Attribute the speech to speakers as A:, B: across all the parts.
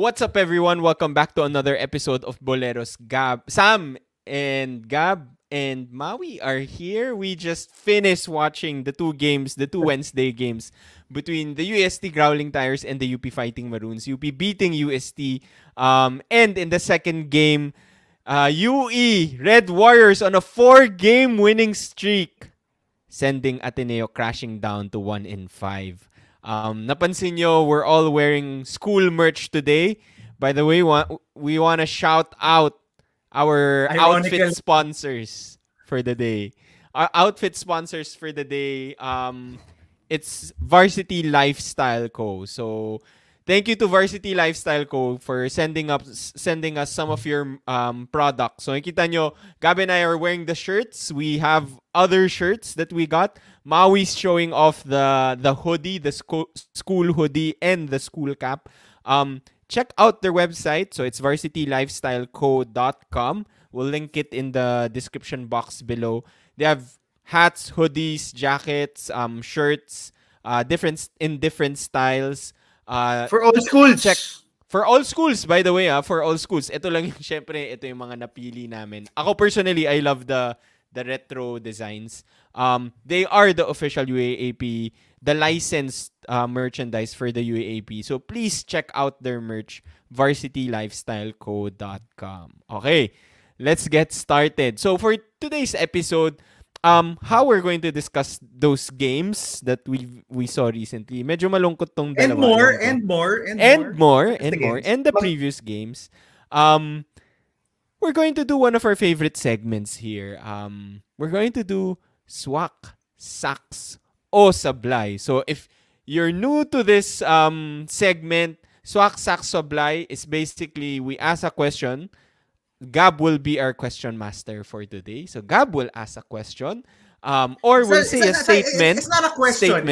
A: What's up, everyone? Welcome back to another episode of Boleros. Sam and Gab and Maui are here. We just finished watching the two Wednesday games between the UST Growling Tigers and the UP Fighting Maroons. UP beating UST. And in the second game, UE Red Warriors on a 4-game winning streak, sending Ateneo crashing down to 1-5. Napansin nyo, we're all wearing school merch today. By the way, we want to shout out our outfit sponsors for the day. Our outfit sponsors for the day, it's Varsity Lifestyle Co. So, thank you to Varsity Lifestyle Co. for sending us some of your products. So, nakita nyo, Gabi and I are wearing the shirts. We have other shirts that we got. Maui's showing off the hoodie, the school hoodie, and the school cap. Check out their website. So it's varsitylifestyleco.com. We'll link it in the description box below. They have hats, hoodies, jackets, shirts, different styles.
B: For all schools.
A: For all schools, by the way, for all schools. Ito lang yung, syempre, ito yung mga napili namin. Ako personally, I love the retro designs. They are the official UAAP, the licensed merchandise for the UAAP. So please check out their merch, varsitylifestyleco.com. Okay, let's get started. So for today's episode, how we're going to discuss those games that we saw recently. Medyo malungkot tong dalawa.
B: And more.
A: And the previous games. We're going to do one of our favorite segments here. We're going to do Swak, Saks, o Sablay. So if you're new to this segment, Swak, Saks, Sablay is basically we ask a question. Gab will be our question master for today. So Gab will ask a question. Or we'll say a statement.
B: It's not a question.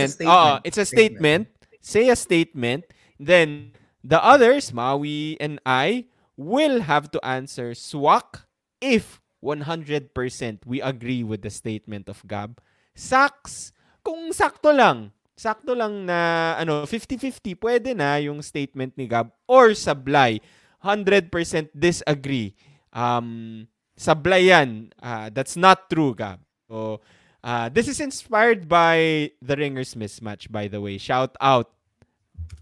A: It's a statement. Say a statement. Then the others, Maui and I, will have to answer swak if 100% we agree with the statement of Gab. Saks, kung sakto lang na 50-50, pwede na yung statement ni Gab. Or sablay, 100% disagree. Sablay yan. That's not true, Gab. So, this is inspired by the Ringers mismatch, by the way. Shout out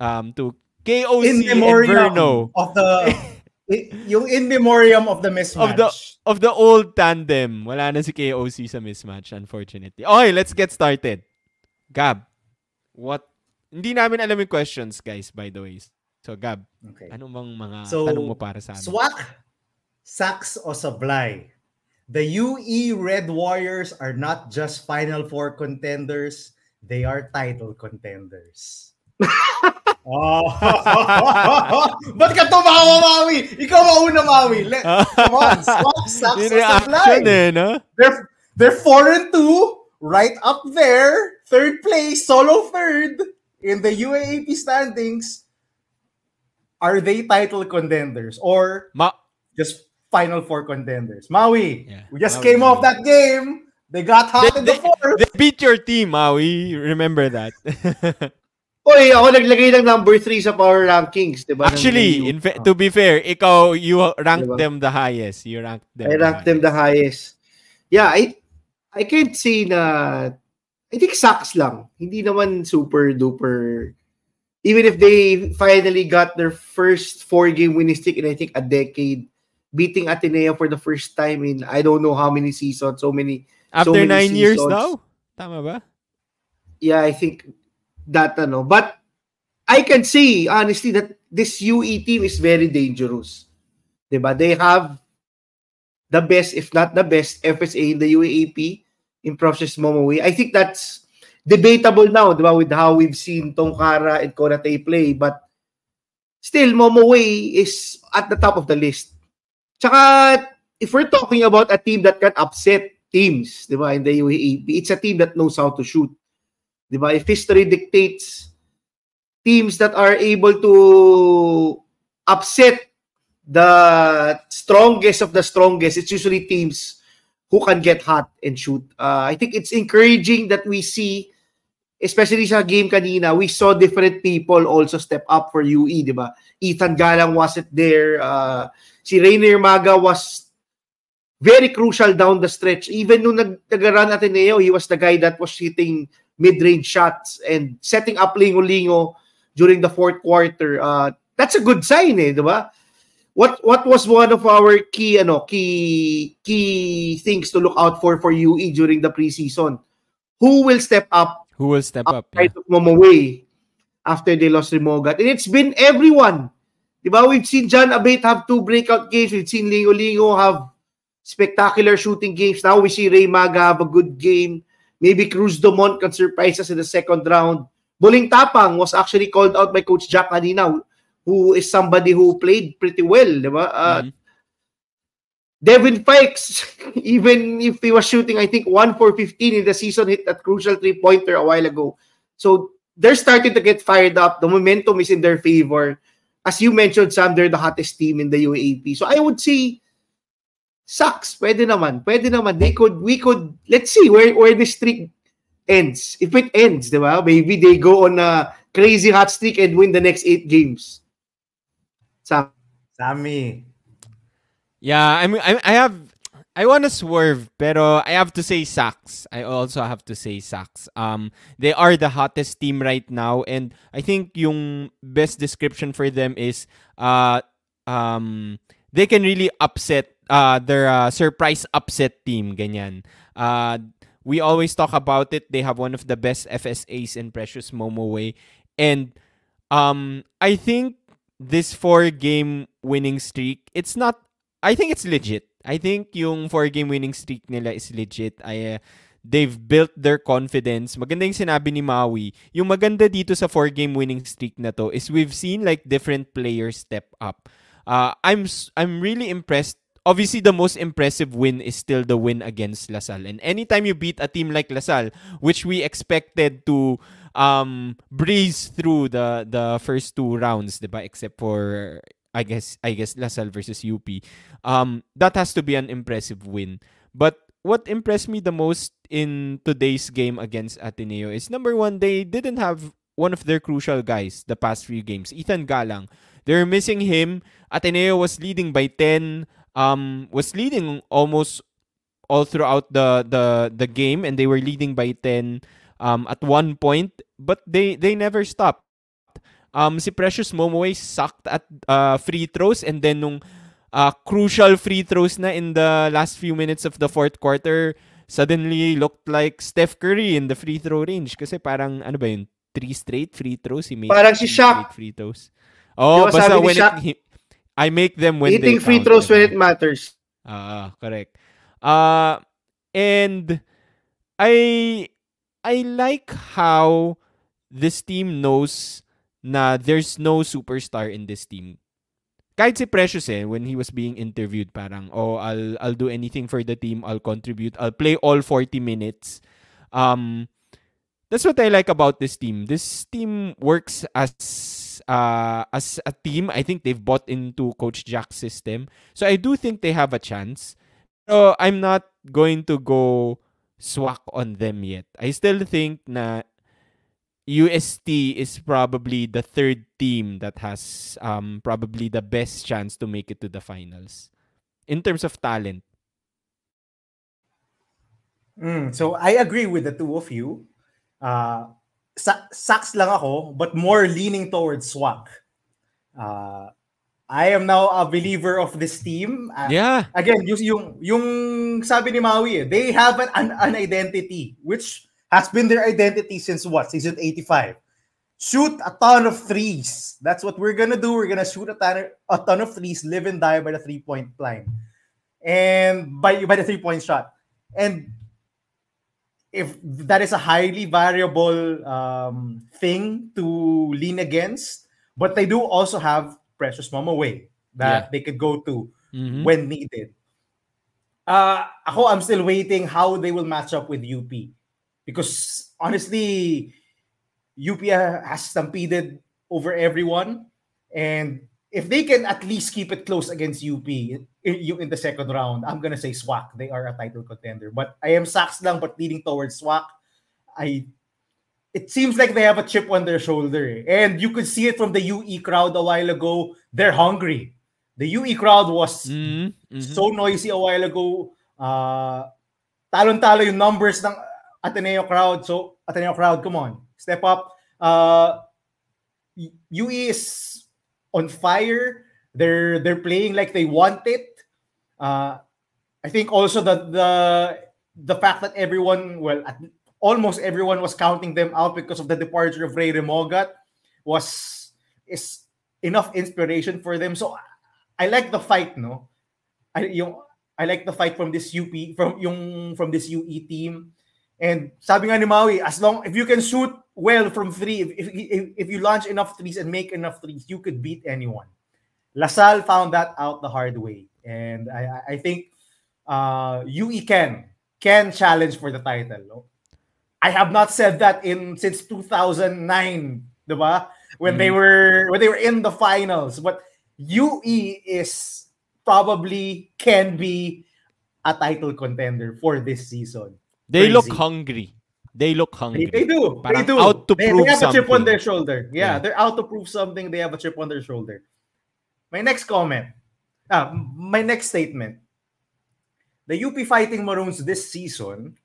A: to KOC
B: in memoriam
A: and Verno.
B: Of the yung in memoriam of the mismatch.
A: Of the old tandem. Wala na si KOC sa mismatch, unfortunately. Okay, let's get started. Gab, hindi namin alam yung questions, guys, by the way. So, Gab, ano bang mga tanong mo para sa amin?
B: Swak, Saks, o Sablay. The UE Red Warriors are not just Final Four contenders, they are title contenders. Ba't ka tumawa, Maui? Ikaw mauna, Maui. Come on, Swak, Saks, o Sablay.
A: No?
B: They're 4-2, right up there, third place, solo third in the UAAP standings. Are they title contenders or just Final Four contenders? Maui, we just came off that game. They got hot in the fourth.
A: They beat your team, Maui. Remember that.
C: Oy, ako naglagay ng number 3 sa power rankings, diba?
A: Actually, to be fair, you ranked them the highest. You ranked them.
C: I ranked them the highest. Yeah, I can't say na I think Saks lang. Hindi naman super duper. Even if they finally got their first 4-game winning streak in I think a decade, beating Ateneo for the first time in I don't know how many seasons,
A: After 9 years now? Tama ba?
C: Yeah, I think that but I can say honestly that this UE team is very dangerous. Diba? They have the best, if not the best, FSA in the UAAP in Precious Momoway. I think that's debatable now, diba, with how we've seen Tongkara and Konate play, but still Momoway is at the top of the list. Tsaka, if we're talking about a team that can upset teams, diba, in the UAAP, it's a team that knows how to shoot. Diba? If history dictates teams that are able to upset the strongest of the strongest, it's usually teams who can get hot and shoot. I think it's encouraging that we see especially sa game kanina, we saw different people also step up for UE, di ba? Ethan Galang wasn't there. Si Rainier Maga was very crucial down the stretch. Even nung nag-run Ateneo, he was the guy that was hitting mid-range shots and setting up Lingo-Lingo during the fourth quarter. That's a good sign, di ba? What was one of our key things to look out for UE during the preseason? Who will step up?
A: Who will step up?
C: Right of Momowe after they lost Rimogat. And it's been everyone. Diba? We've seen John Abate have 2 breakout games. We've seen Lingo-Lingo have spectacular shooting games. Now we see Ray Maga have a good game. Maybe Cruz Dumont can surprise us in the second round. Buling Tapang was actually called out by Coach Jack kanina, who is somebody who played pretty well. Diba? Devin Fikes, even if he was shooting, I think 1 for 15 in the season, hit that crucial 3-pointer a while ago. So they're starting to get fired up. The momentum is in their favor. As you mentioned, Sam, they're the hottest team in the UAAP. So I would say, sucks. Pwede naman. We could, let's see where this streak ends. If it ends, diba? Maybe they go on a crazy hot streak and win the next 8 games. Sam.
B: Sammy.
A: Yeah, I want to swerve, pero I have to say Sox. I also have to say Sox. They are the hottest team right now, and I think yung best description for them is they can really upset their surprise upset team, ganyan. We always talk about it. They have one of the best FSAs in Precious Momowe, and I think this 4-game winning streak, I think it's legit. I think yung 4-game winning streak nila is legit. They've built their confidence. Maganda yung sinabi ni Maui. Yung maganda dito sa 4-game winning streak na to is we've seen like different players step up. I'm really impressed. Obviously, the most impressive win is still the win against LaSalle. And anytime you beat a team like LaSalle, which we expected to breeze through the first 2 rounds, diba? Except for I guess LaSalle versus UP. That has to be an impressive win. But what impressed me the most in today's game against Ateneo is, number one, they didn't have one of their crucial guys the past few games, Ethan Galang. They're missing him. Ateneo was leading by 10, was leading almost all throughout the game, and they were leading by 10 at one point, but they never stopped. Si Precious Momowe sucked at free throws, and then nung crucial free throws na in the last few minutes of the fourth quarter, suddenly looked like Steph Curry in the free throw range. Kasi parang, 3 straight free throws. He made
C: parang si Shaq.
A: Free throws. Oh, basta when I make them when
C: hitting
A: they
C: free
A: count,
C: throws when it matters.
A: Correct. And I like how this team knows na there's no superstar in this team. Kahit si Precious when he was being interviewed, parang, I'll do anything for the team, I'll contribute, I'll play all 40 minutes. That's what I like about this team. This team works as a team. I think they've bought into Coach Jack's system. So I do think they have a chance. So I'm not going to go swak on them yet. I still think na UST is probably the third team that has probably the best chance to make it to the finals in terms of talent.
B: So I agree with the two of you. Sucks lang ako, but more leaning towards swak. I am now a believer of this team.
A: Yeah.
B: Again, yung sabi ni Maui, they have an identity, which has been their identity since what? Season 85. Shoot a ton of threes. That's what we're gonna do. We're gonna shoot a ton of threes, live and die by the 3-point line. And by the 3-point shot. And if that is a highly variable thing to lean against, but they do also have Precious Momowe that they could go to when needed. I'm still waiting how they will match up with UP. Because honestly, UP has stampeded over everyone. And if they can at least keep it close against UP in the second round, I'm going to say SWAC. They are a title contender. But I am Sax lang, but leaning towards SWAC. it seems like they have a chip on their shoulder. And you could see it from the UE crowd a while ago. They're hungry. The UE crowd was so noisy a while ago. Talon-talo yung numbers ng Ateneo crowd. So, Ateneo crowd, come on. Step up. UE is on fire. They're playing like they want it. I think also the fact that almost everyone was counting them out because of the departure of Ray Remogat is enough inspiration for them. So I like the fight, no? I like the fight from this from this UE team. And sabi nga ni Maui, if you can shoot well from three, if you launch enough threes and make enough threes, you could beat anyone. LaSalle found that out the hard way. And I think UE can challenge for the title. No? I have not said that since 2009, diba? When they were in the finals. But UE is probably can be a title contender for this season.
A: They look hungry. They do.
B: Parang they do.
A: Out to prove
B: they have
A: something.
B: A chip on their shoulder. Yeah, they're out to prove something. They have a chip on their shoulder. My next statement. The UP Fighting Maroons this season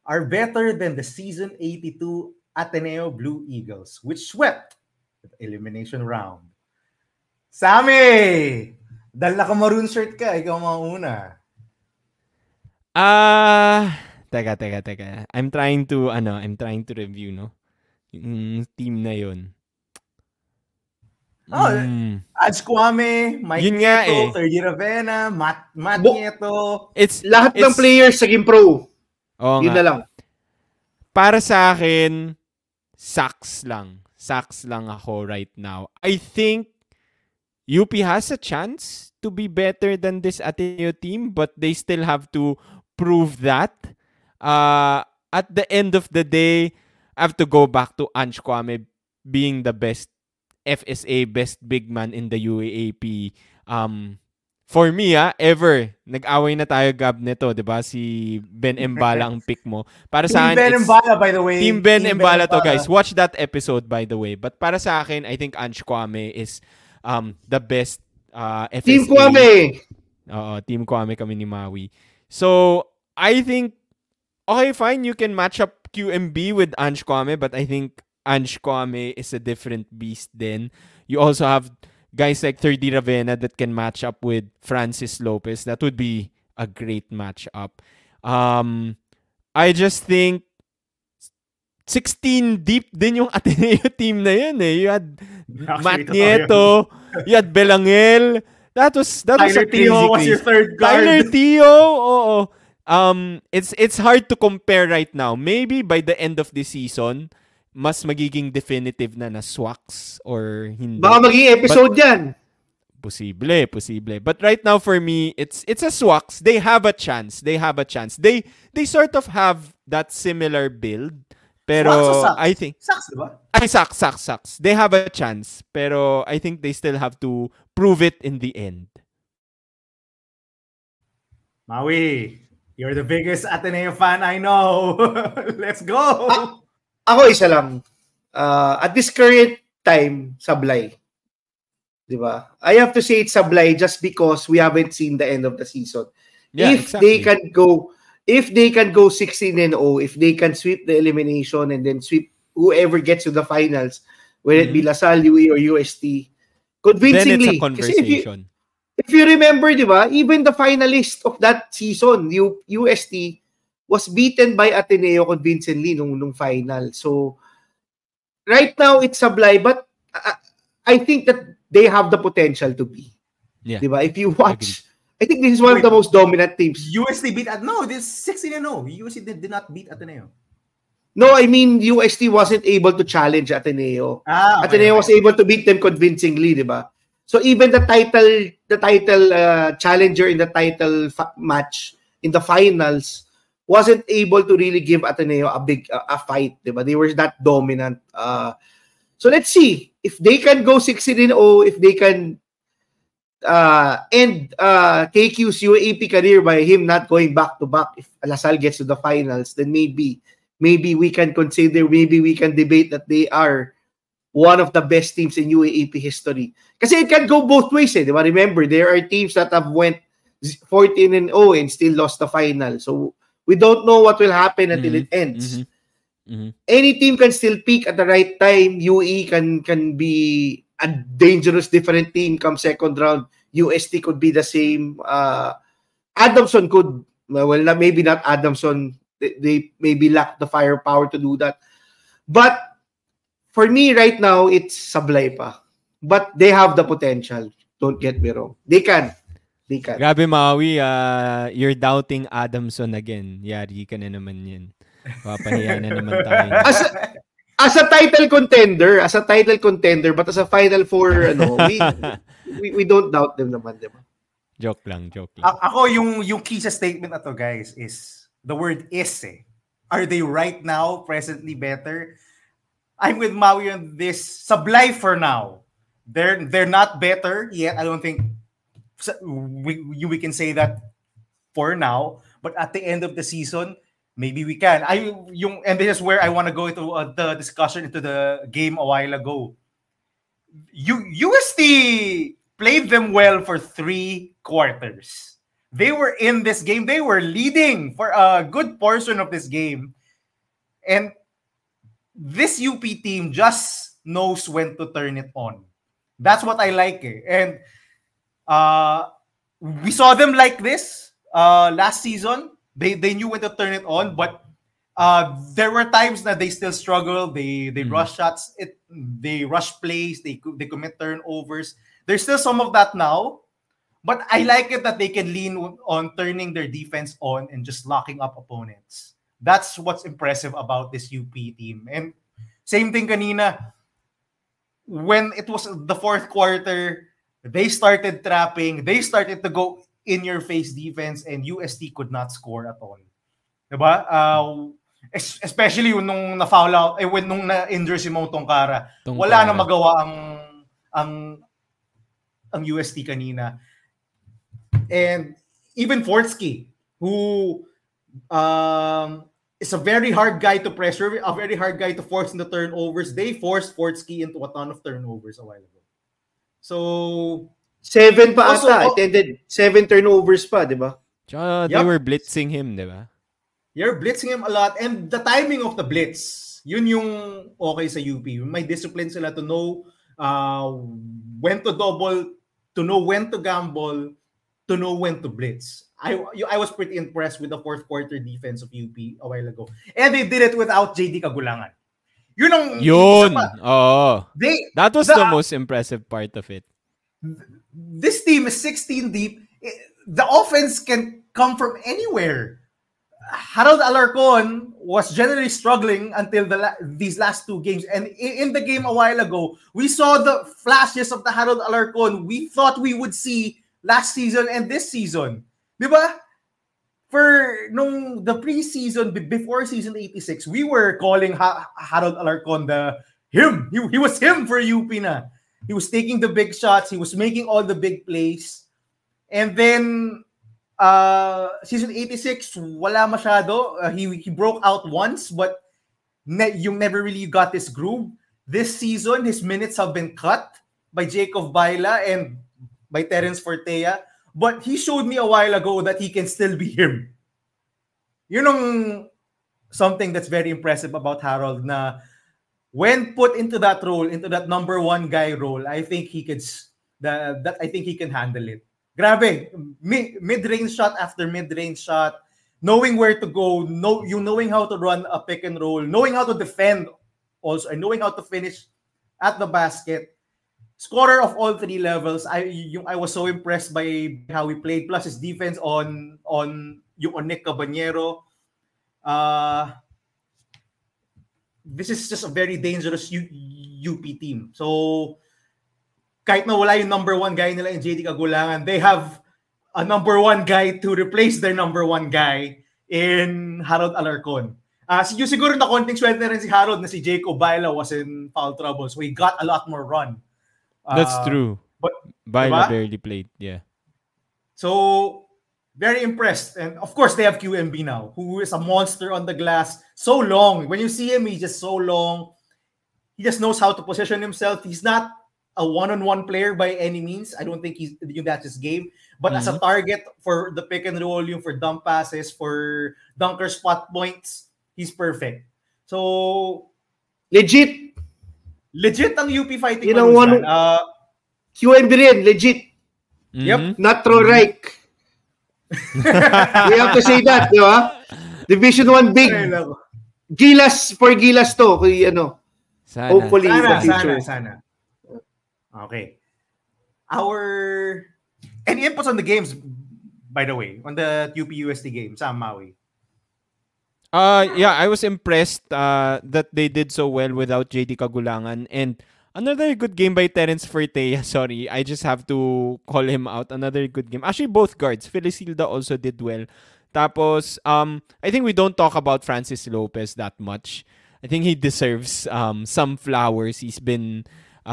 B: are better than the season 82 Ateneo Blue Eagles, which swept the elimination round. Sammy! Dahil naka-maroon shirt ka, ikaw mauna.
A: Teka. I'm trying to review, no? Yung team na yun.
B: Ads Kwame, Mike Nieto, Fergie Ravena, Matt Nieto.
C: Lahat ng players naging pro. Yun na lang.
A: Para sa akin, sucks lang. Sucks lang ako right now. I think UP has a chance to be better than this Ateneo team, but they still have to prove that. At the end of the day, I have to go back to Ange Kwame being the best FSA, best big man in the UAAP. For me, ever. Nag-away na tayo, Gab, nito, di ba? Si Ben Embala ang pick mo. Para sa akin,
B: Ben Embala, by the way.
A: Team Ben Embala to, guys. Watch that episode, by the way. But para sa akin, I think Ange Kwame is the best FSA.
C: Team Kwame!
A: Oo, Team Kwame kami ni Maui. So, I think, okay, fine, you can match up QMB with Ange Kwame, but I think Ange Kwame is a different beast then. You also have guys like Fergie Ravena that can match up with Francis Lopez. That would be a great matchup. I just think 16 deep din yung Ateneo team na yun eh. You had Matt Nieto, you had Belangel. That was a crazy
B: Tio was your third guard.
A: Tyler Tio, oo. It's hard to compare right now. Maybe by the end of the season, mas magiging definitive na swax or hindi.
C: Baka magiging episode yan.
A: Posible. But right now for me, it's a swax. They have a chance. They sort of have that similar build. Pero I think
B: sucks, diba?
A: Sucks. They have a chance. Pero I think they still have to prove it in the end.
B: Maui, you're the biggest Ateneo fan I know. Let's go.
C: Ako isa lang. At this current time, Sablay. Diba? I have to say it's Sablay just because we haven't seen the end of the season.
A: Yeah,
C: They can go 16-0, if they can sweep the elimination and then sweep whoever gets to the finals, whether it be LaSalle, UE, or UST, convincingly.
A: Then it's a conversation.
C: If you remember, diba, even the finalist of that season, UST, was beaten by Ateneo convincingly nung final. So, right now, it's Sablay, but I think that they have the potential to be.
A: Yeah.
C: Diba? If you watch, I think this is one of the most dominant teams.
B: UST beat this 16-0. UST did not beat Ateneo.
C: No, I mean, UST wasn't able to challenge Ateneo.
B: Okay.
C: Ateneo was able to beat them convincingly, diba? So even the title challenger in the title match in the finals wasn't able to really give Ateneo a fight, diba? They were that dominant. So let's see if they can go 16-0, if they can end KQ's UAP career by him not going back to back. If LaSalle gets to the finals, then maybe maybe we can consider, maybe we can debate that they are one of the best teams in UAAP history. Kasi it can go both ways, eh. Diba? Remember, there are teams that have went 14-0 and still lost the final. So we don't know what will happen until it ends. Any team can still peak at the right time. UE can be a dangerous different team come second round. UST could be the same. Adamson could, well, maybe not Adamson. They maybe lack the firepower to do that. But for me right now, it's Sablay pa. But they have the potential. Don't get me wrong. They can.
A: Grabe, Maui, you're doubting Adamson again. Yari ka na naman yan. Papahiya na naman tayo.
C: As a title contender, but as a Final Four, we don't doubt them naman, diba?
A: Joke lang.
B: Ako, yung key sa statement na to, guys, is the word is, eh. Are they right now, presently better? I'm with Maui on this. Sablay for now. They're not better yet. I don't think we can say that for now. But at the end of the season, maybe we can. And this is where I want to go into the discussion into the game a while ago. UST played them well for 3 quarters. They were in this game. They were leading for a good portion of this game. And this UP team just knows when to turn it on. That's what I like. And we saw them like this last season. They knew when to turn it on, but there were times that they still struggle. They rush shots. They rush plays. They commit turnovers. There's still some of that now, but I like it that they can lean on turning their defense on and just locking up opponents. That's what's impressive about this UP team. And same thing kanina, when it was the fourth quarter, they started trapping. They started to go in-your-face defense, and UST could not score at all. Diba? Especially nung na-foul out, when nung na-injure si Mong Tongkara. Wala na magawa ang UST kanina. And even Fortsky, who is a very hard guy to pressure, a very hard guy to force into turnovers. They forced Fortsky into a ton of turnovers a while ago. So
C: 7 pa also, ata. Attended 7 turnovers pa, di ba?
A: They were blitzing him, di ba?
B: You're blitzing him a lot. And the timing of the blitz, yun yung okay sa UP. May discipline sila to know when to double, to know when to gamble, to know when to blitz. I was pretty impressed with the fourth quarter defense of UP a while ago. And they did it without JD Kagulangan.
A: Yun. That was the most impressive part of it.
B: This team is 16 deep. The offense can come from anywhere. Harold Alarcon was generally struggling until these last 2 games. And in the game a while ago, we saw the flashes of the Harold Alarcon we thought we would see last season and this season. Diba? For the preseason, before season 86, we were calling Harold Alarcon him. He was him for UP na. He was taking the big shots. He was making all the big plays. And then, season 86, wala masyado. He broke out once, but you never really got his groove. This season, his minutes have been cut by Jacob Baila and by Terence Fortea. But he showed me a while ago that he can still be him. Something that's very impressive about Harold na when put into that role, into that number 1 guy role, I think he could I think he can handle it. Grabe, mid-range shot after mid-range shot, knowing where to go, knowing how to run a pick and roll, knowing how to defend also, and knowing how to finish at the basket. Scorer of all 3 levels. I was so impressed by how he played. Plus his defense on Nick Cabanero. This is just a very dangerous UP team. So kahit na wala yung number 1 guy nila in JD Kagulangan, they have a number 1 guy to replace their number 1 guy in Harold Alarcon. Siguro na konting swerte rin si Harold na si Jacob Baila was in foul trouble. So he got a lot more run.
A: That's true.
B: But
A: Baila barely played, yeah.
B: So very impressed. And of course, they have QMB now, who is a monster on the glass. So long. When you see him, he's just so long. He just knows how to position himself. He's not a one-on-one player by any means. I don't think that's his game. But as a target for the pick and roll, for dump passes, for dunker spot points, he's perfect. So,
C: Legit
B: ang UP fighting.
C: Yun ang one, QMB rin, legit.
B: Yep.
C: Not Troreich. We have to say that, di ba? Division 1 big. Gilas to.
A: Sana.
C: Hopefully in the future.
B: Sana. Okay. Any inputs on the games, by the way, on the UP USD game, Sam, Maui?
A: Yeah, I was impressed that they did so well without JD Kagulangan. And another good game by Terence Fertea. Sorry, I just have to call him out. Another good game. Actually, both guards. Felicilda also did well. Tapos, I think we don't talk about Francis Lopez that much. I think he deserves some flowers. He's been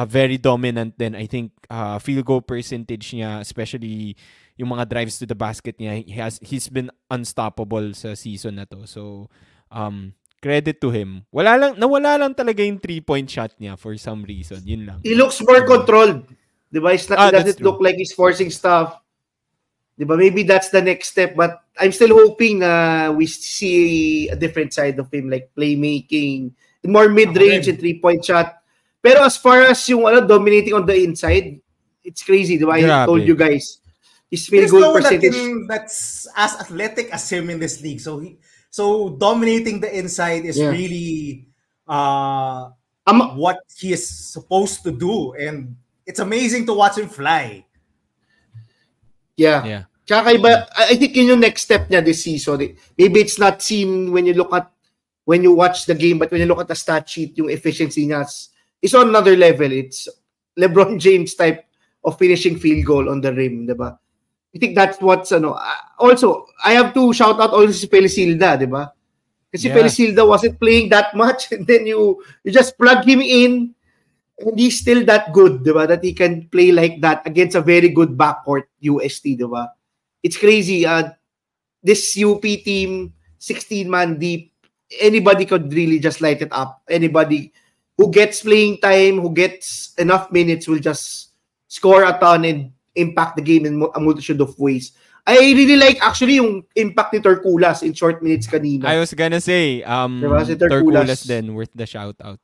A: very dominant then. I think field goal percentage niya, especially yung mga drives to the basket niya, he's been unstoppable sa season na to. So, credit to him. Nawala lang talaga yung 3-point shot niya for some reason. Yun lang.
C: He looks more controlled. Diba? It doesn't look like he's forcing stuff. Diba? Maybe that's the next step. But I'm still hoping na we see a different side of him, like playmaking, more mid-range and 3-point shot. Pero as far as yung dominating on the inside, it's crazy. Diba? I told you guys. His field goal percentage.
B: That's as athletic as him in this league. So dominating the inside is really what he is supposed to do, and it's amazing to watch him fly.
C: Yeah. Tsaka iba, I think yun yung next step niya this season. Maybe it's not seen when you watch the game, but when you look at the stat sheet, yung efficiency niya is on another level. It's LeBron James type of finishing field goal on the rim, diba? I think that's what's also, I have to shout out also si Felicilda, di ba? Kasi Felicilda wasn't playing that much, and then you just plug him in and he's still that good, di ba? That he can play like that against a very good backcourt UST, di ba? It's crazy. This UP team, 16-man deep, anybody could really just light it up. Anybody who gets playing time, who gets enough minutes will just score a ton and impact the game in a multitude of ways. I really like actually yung impact ni Terculas in short minutes kanina.
A: I was gonna say,
C: diba, si
A: Terculas then worth the shout out.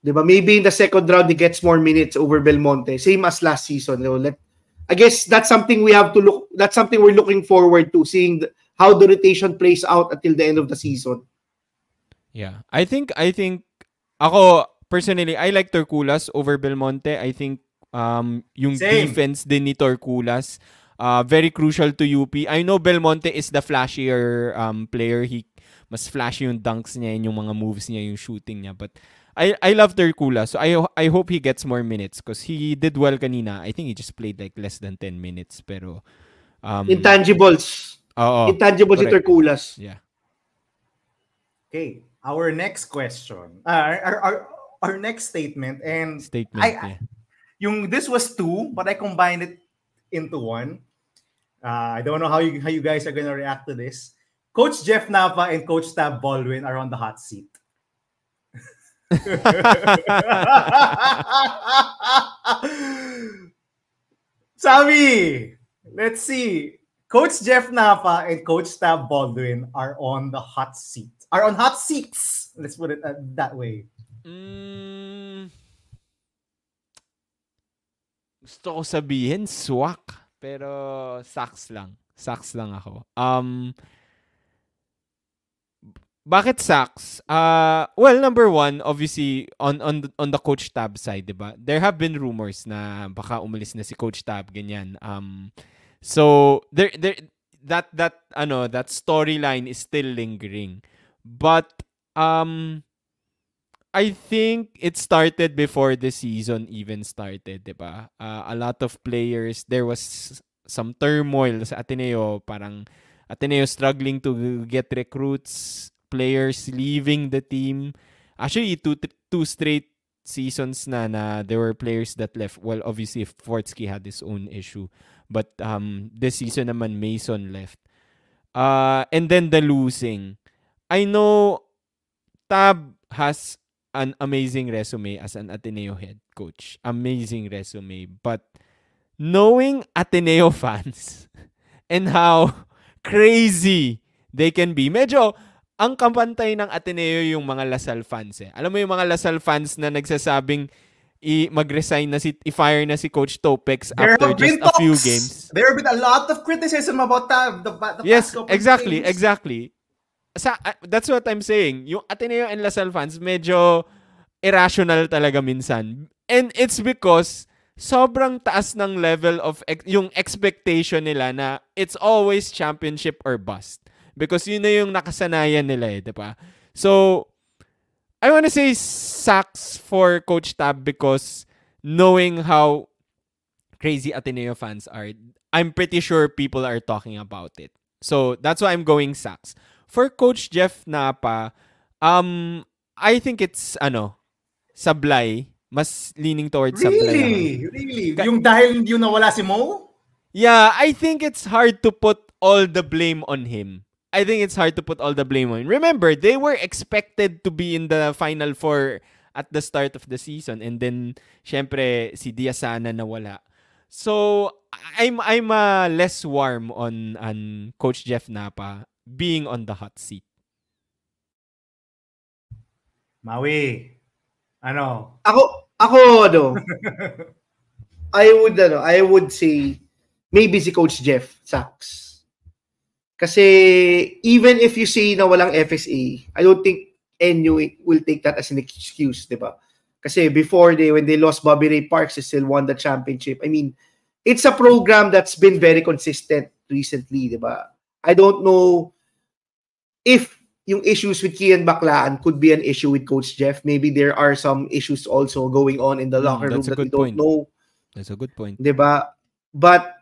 C: Diba? Maybe in the second round he gets more minutes over Belmonte, same as last season. I guess that's something that's something we're looking forward to, seeing how the rotation plays out until the end of the season.
A: Yeah, I think ako personally, I like Terculas over Belmonte. I think yung defense din ni Terculas very crucial to UP. I know Belmonte is the flashier player. Mas flashy yung dunks niya, yung mga moves niya, yung shooting niya. But I love Terculas. So I hope he gets more minutes because he did well kanina. I think he just played like less than 10 minutes. Pero
C: intangibles. Intangibles si Terculas.
A: Yeah.
B: Okay. Our next question. Our next statement. And this was two, but I combined it into one. I don't know how you guys are gonna react to this. Coach Jeff Napa and Coach Tab Baldwin are on the hot seat. Sammy, let's see. Coach Jeff Napa and Coach Tab Baldwin are on the hot seat. Are on hot seats. Let's put it that way.
A: Gusto ko sabihin swak, pero sucks lang. Sucks lang ako. Bakit sucks? Well, number one, obviously on the Coach Tab side, 'di ba? There have been rumors na baka umalis na si Coach Tab, ganyan. So that storyline is still lingering. But I think it started before the season even started, 'di ba? A lot of players, there was some turmoil sa Ateneo, parang Ateneo struggling to get recruits, players leaving the team. Actually, two straight seasons na there were players that left. Well, obviously, Fortsky had his own issue. But this season naman, Mason left. And then the losing. I know Tab has an amazing resume as an Ateneo head coach. Amazing resume. But knowing Ateneo fans and how crazy they can be, medyo ang kampantay ng Ateneo yung mga Lasal fans eh. Alam mo yung mga Lasal fans na nagsasabing mag-resign na i-fire na si Coach Topex after just a few games.
B: There have been a lot of criticism about Tab. The
A: yes,
B: past couple
A: exactly,
B: games.
A: exactly. That's what I'm saying. Yung Ateneo and Lasal fans, medyo irrational talaga minsan. And it's because sobrang taas ng level of yung expectation nila na it's always championship or bust. Because yun na yung nakasanayan nila eh, diba? So, I want to say sucks for Coach Tab because knowing how crazy Ateneo fans are, I'm pretty sure people are talking about it. So, that's why I'm going sucks. For Coach Jeff Napa, I think it's, sablay. Mas leaning towards sablay.
B: Really? Yung dahil yung nawala si Mo?
A: Yeah, I think it's hard to put all the blame on him. Remember, they were expected to be in the Final Four at the start of the season. And then, syempre, si Diasana nawala. So, I'm less warm on Coach Jeff Napa being on the hot seat.
B: Maui,
C: Ako, I would say maybe si Coach Jeff sucks. Kasi even if you say na walang FSA, I don't think NU will take that as an excuse, di ba? Kasi before when they lost Bobby Ray Parks, they still won the championship. I mean, it's a program that's been very consistent recently, di ba? I don't know if yung issues with Kian Baclaan could be an issue with Coach Jeff. Maybe there are some issues also going on in the locker room that we don't know.
A: That's a good point.
C: Di ba? But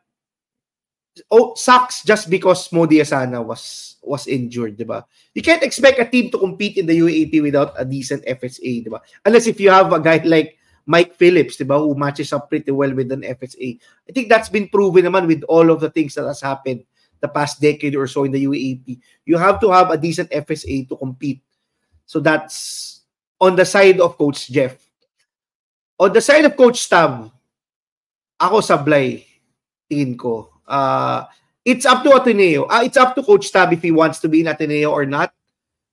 C: sucks just because Mo Diasana was injured, di ba? You can't expect a team to compete in the UAAP without a decent FSA, di ba? Unless if you have a guy like Mike Phillips, di ba, who matches up pretty well with an FSA. I think that's been proven naman with all of the things that has happened the past decade or so in the UAAP. You have to have a decent FSA to compete. So that's on the side of Coach Jeff. On the side of Coach Tab, ako sablay, tingin ko. It's up to Ateneo. It's up to Coach Tab if he wants to be in Ateneo or not.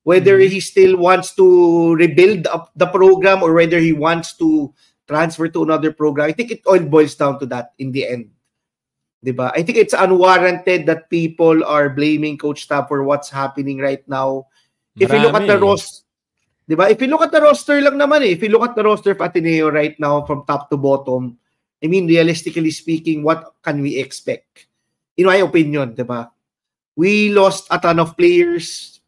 C: Whether he still wants to rebuild the program or whether he wants to transfer to another program. I think it all boils down to that in the end. Diba? I think it's unwarranted that people are blaming Coach Tab for what's happening right now. If you look at the roster, diba? If you look at the roster lang naman if you look at the roster of Ateneo right now from top to bottom, I mean, realistically speaking, what can we expect? In my opinion, diba? We lost a ton of players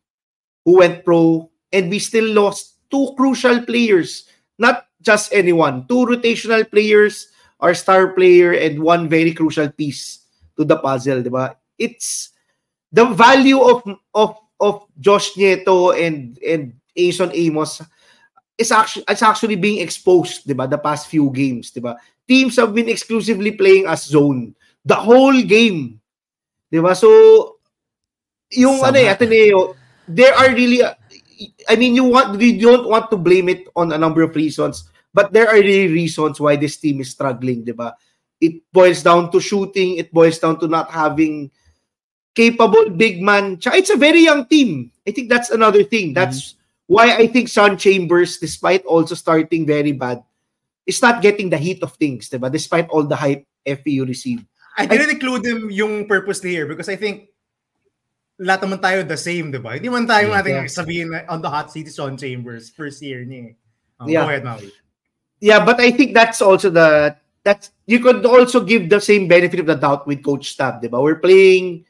C: who went pro, and we still lost two crucial players. Not just anyone. Two rotational players, our star player, and one very crucial piece to the puzzle, diba? It's the value of Josh Nieto and Ason Amos is actually being exposed, diba? The past few games, diba? Teams have been exclusively playing as zone the whole game, diba? So yung Ateneo, there are really I mean, you don't want to blame it on a number of reasons, but there are really reasons why this team is struggling, diba? It boils down to shooting, it boils down to not having capable big man. It's a very young team. I think that's another thing. That's why I think Sean Chambers, despite also starting very bad, is not getting the heat of things, diba? Despite all the hype FEU received.
B: I didn't include him yung purposely here because I think lahat naman tayo the same, diba? Hindi man tayo natin sabihin na on the hot seat is Sean Chambers first year niya. Go ahead, Maui.
C: Yeah, but I think that's also that you could also give the same benefit of the doubt with Coach Tab, diba? We're playing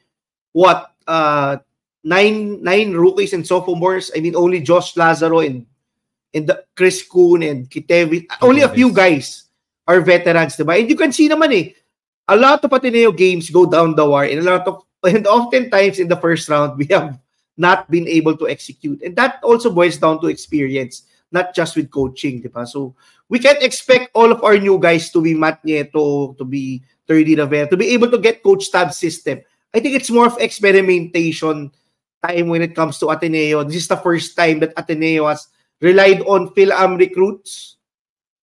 C: nine rookies and sophomores. I mean, only Josh Lazaro and the Chris Kuhn and Kitevi. Only a few guys are veterans, diba? And you can see naman a lot of Ateneo games go down the wire, and oftentimes in the first round we have not been able to execute, and that also boils down to experience. not just with coaching, di ba? So, we can't expect all of our new guys to be Matt Nieto, to be Terdy Rivera, to be able to get Coach Tab's system. I think it's more of experimentation time when it comes to Ateneo. This is the first time that Ateneo has relied on Phil-Am recruits.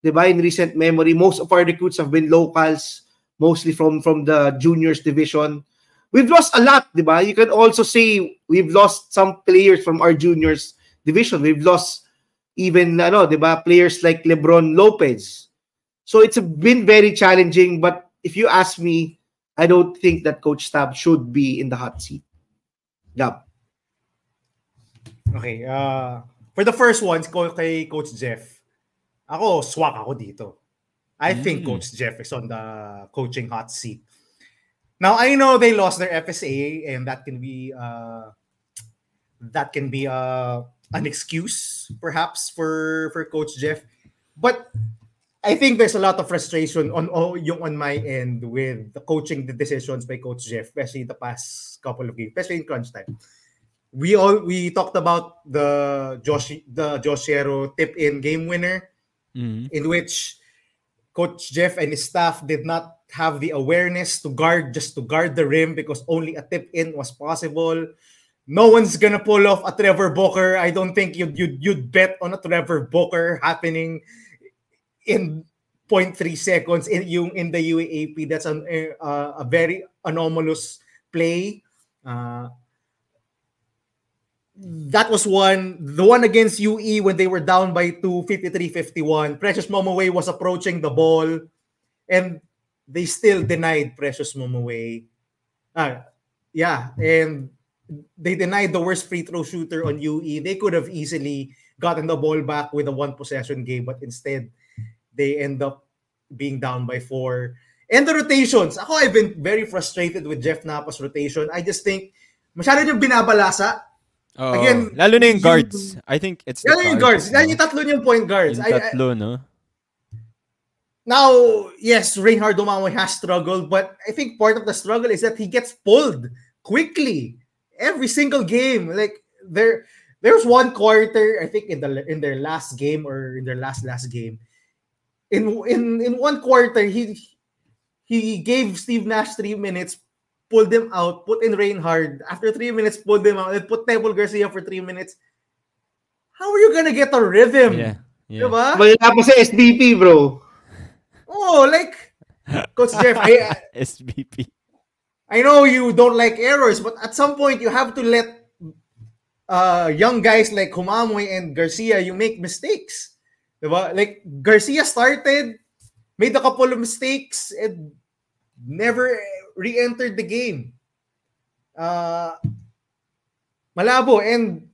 C: Diba? In recent memory, most of our recruits have been locals, mostly from the juniors division. We've lost a lot, diba? You can also say we've lost some players from our juniors division. We've lost even diba, players like Lebron Lopez. So it's been very challenging, but if you ask me, I don't think that Coach Tab should be in the hot seat. Gab.
B: Okay, for the first one, kay Coach Jeff, ako, swak ako dito. I think Coach Jeff is on the coaching hot seat. Now, I know they lost their FSA, and that can be an excuse, perhaps, for Coach Jeff. But I think there's a lot of frustration on my end with the coaching decisions by Coach Jeff, especially the past couple of games, especially in crunch time. We talked about the Josiero tip-in game winner, in which Coach Jeff and his staff did not have the awareness to guard the rim because only a tip-in was possible. No one's gonna pull off a Trevor Booker. I don't think you'd bet on a Trevor Booker happening in 0.3 seconds in the UAAP. That's a very anomalous play. That was one. The one against UE when they were down by 2, 53-51. Precious Momoway was approaching the ball, and they still denied Precious Momoway. And they denied the worst free throw shooter on UE. They could have easily gotten the ball back with a one possession game, but instead they end up being down by 4. And the rotations. I've been very frustrated with Jeff Napa's rotation. I just think masyado yung binabalasa.
A: Again, lalo na yung guards. I think it's the
B: guards. Yung tatlo yung point guards.
A: Yung tatlo, no?
B: Now, yes, Reinhard Dumamoy has struggled, but I think part of the struggle is that he gets pulled quickly every single game. Like there's one quarter, I think in their last game or in their last game. In one quarter, he gave Steve Nash 3 minutes, pulled him out, put in Reinhard. After 3 minutes, pulled him out, and put Tebol Garcia for 3 minutes. How are you gonna get a rhythm?
A: Yeah.
B: Diba?
C: Wala pa sa SBP, bro.
B: Oh, like Coach Jeff,
A: SBP.
B: I know you don't like errors, but at some point you have to let young guys like Humamoy and Garcia, you make mistakes. Diba? Like Garcia started, made a couple of mistakes, and never re-entered the game. Malabo. And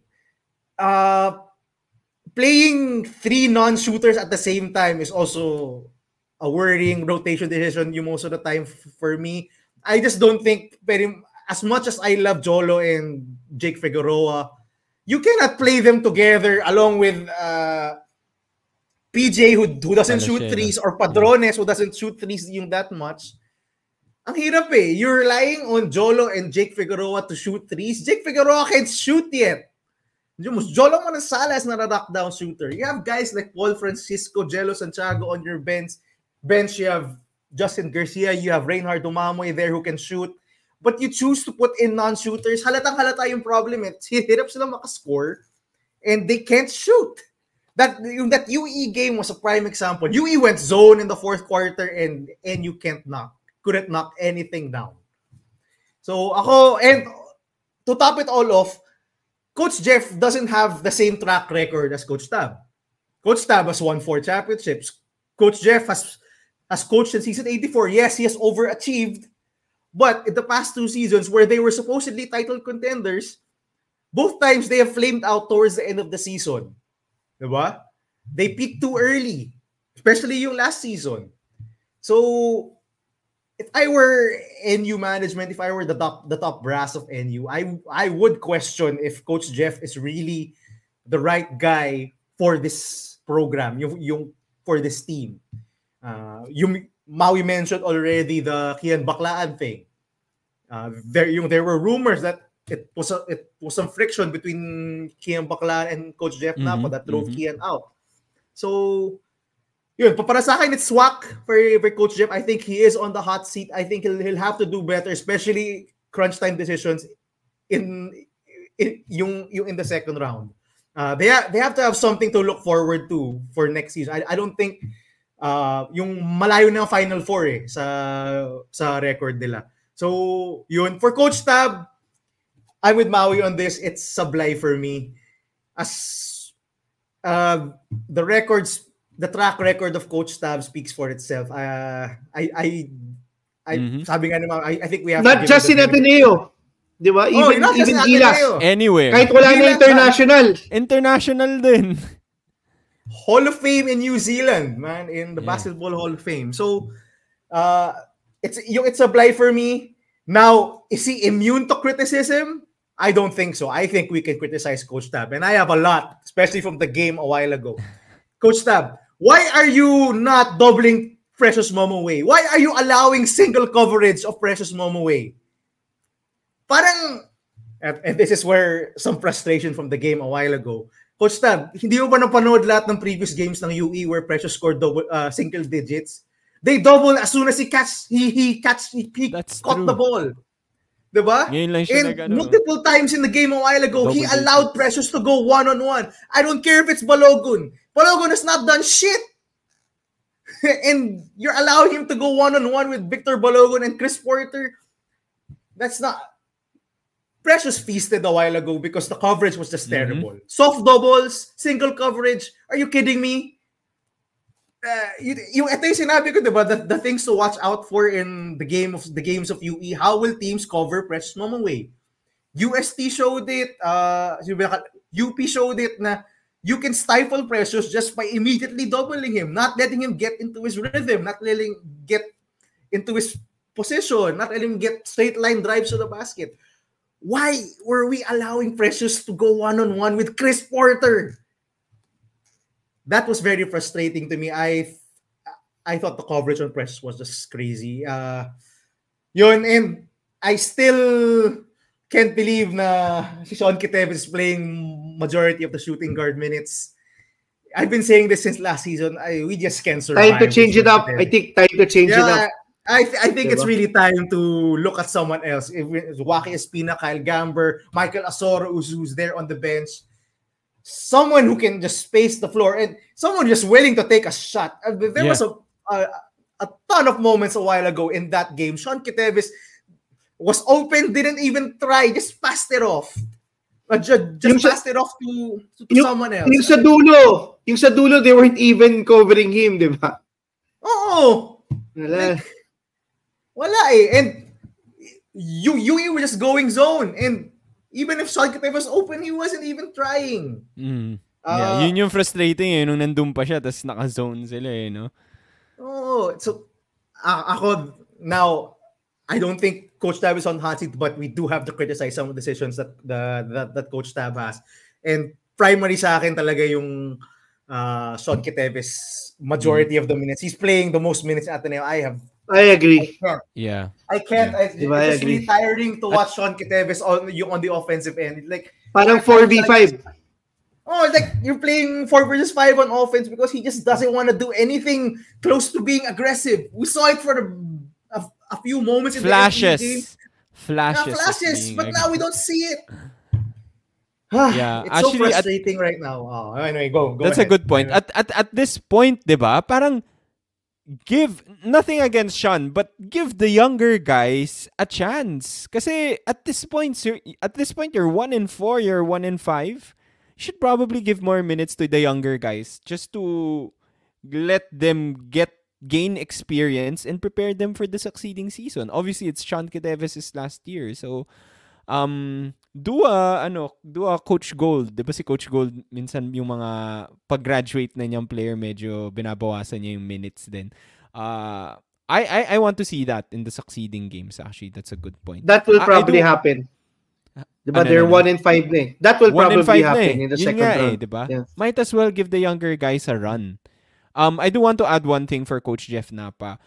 B: playing 3 non-shooters at the same time is also a worrying rotation decision most of the time for me. I just don't think, as much as I love Jolo and Jake Figueroa, you cannot play them together along with PJ who doesn't shoot threes, or Padrones who doesn't shoot threes yung that much. Ang hirap eh. You're relying on Jolo and Jake Figueroa to shoot threes. Jake Figueroa can't shoot yet. Jolo Manasalas na knockdown shooter. You have guys like Paul Francisco, Jello Santiago on your bench. You have Justin Garcia, you have Reinhard Dumamoy there who can shoot. But you choose to put in non-shooters. Halatang-halata yung problem. Hirap sila makascore and they can't shoot. That UE game was a prime example. UE went zone in the fourth quarter and you couldn't knock anything down. So and to top it all off, Coach Jeff doesn't have the same track record as Coach Tab. Coach Tab has won 4 championships. Coach Jeff has coached in season 84. Yes, he has overachieved. But in the past 2 seasons where they were supposedly title contenders, both times they have flamed out towards the end of the season. Diba? They peaked too early, especially yung last season. So, if I were NU management, if I were the top brass of NU, I would question if Coach Jeff is really the right guy for this program, yung for this team. Maui mentioned already the Kian Baclaan thing. There were rumors that it was some friction between Kian Baclaan and Coach Jeff Napa that drove Kian out. So, yun, para sa akin, it's swak for Coach Jeff. I think he is on the hot seat. I think he'll have to do better, especially crunch time decisions in the second round. They have to have something to look forward to for next season. I don't think yung malayo na Final Four sa record nila. So, yun. For Coach Tab, I'm with Maui on this. It's sablay for me. As the track record of Coach Tab speaks for itself. Sabi nga naman, I think we have
C: not
B: to
C: just in Ateneo. Di ba? Even Gilas.
A: Anywhere.
C: Kahit wala na international.
A: International din.
B: Hall of Fame in New Zealand, man, in the Basketball Hall of Fame. So, it's a blight for me. Now, is he immune to criticism? I don't think so. I think we can criticize Coach Tab, and I have a lot, especially from the game a while ago. Coach Tab, why are you not doubling Precious Momoway? Why are you allowing single coverage of Precious Momoway? Parang, and this is where some frustration from the game a while ago. Coach Tab, hindi mo ba napanood lahat ng previous games ng UE where Precious scored single digits? They double as soon as he caught the ball. Diba? And multiple times in the game a while ago, he allowed Precious to go one-on-one. I don't care if it's Balogun. Balogun has not done shit. And you're allowing him to go one-on-one with Victor Balogun and Chris Porter. That's not... Precious feasted a while ago because the coverage was just terrible. Soft doubles, single coverage. Are you kidding me? Ito yung sinabi ko, diba? The things to watch out for in the games of UE. How will teams cover Precious Momoway? UST showed it. UP showed it na you can stifle Precious just by immediately doubling him, not letting him get into his rhythm, not letting him get into his position, not letting him get straight line drives to the basket. Why were we allowing Precious to go one-on-one with Chris Porter? That was very frustrating to me. I thought the coverage on Precious was just crazy. Yun, and I still can't believe na si Sean Kiteves is playing majority of the shooting guard minutes. I've been saying this since last season. We just can't survive.
C: Time to change it up. I think time to change it up.
B: I think it's really time to look at someone else. Waki Espina, Kyle Gamber, Michael Asoro, who's there on the bench. Someone who can just space the floor and someone just willing to take a shot. There was a ton of moments a while ago in that game. Sean Kiteves was open, didn't even try, just passed it off. Just passed it off to someone else.
C: Yung sa dulo, they weren't even covering him, di ba?
B: Oo. Wala eh. And you were just going zone. And even if Sean Kiteves was open, he wasn't even trying.
A: Yun yung frustrating eh. Nung nandun pa siya, tapos naka-zone sila eh, no?
B: Oh, so ako, now, I don't think Coach Tab is on hot seat, but we do have to criticize some of the decisions that Coach Tab has. And primary sa akin talaga yung Sean Kiteves majority of the minutes. He's playing the most minutes at Ateneo.
C: I agree.
B: I can't. It's really tiring to watch Sean Kiteves on the offensive end. Like
C: parang 4v5.
B: Like you're playing 4 versus 5 on offense because he just doesn't want to do anything close to being aggressive. We saw it for a few moments in the game. Flashes, but now we don't see it. It's actually, so frustrating right now. Anyway, go.
A: That's
B: ahead.
A: A good point. At this point, diba, parang give nothing against Sean, but give the younger guys a chance. Kasi at this point you're 1-4, you're 1-5. You should probably give more minutes to the younger guys just to let them gain experience and prepare them for the succeeding season. Obviously, it's Sean Kiteves' last year, so do a Coach Gold. Diba si Coach Gold, minsan yung mga pag-graduate na niyang player, medyo binabawasan niya yung minutes din. I want to see that in the succeeding games, actually. That's a good point.
C: That will probably happen. Diba, they're 1-5 na eh. That will probably happen in the second round.
A: Diba? Yeah. Might as well give the younger guys a run. I do want to add one thing for Coach Jeff Napa.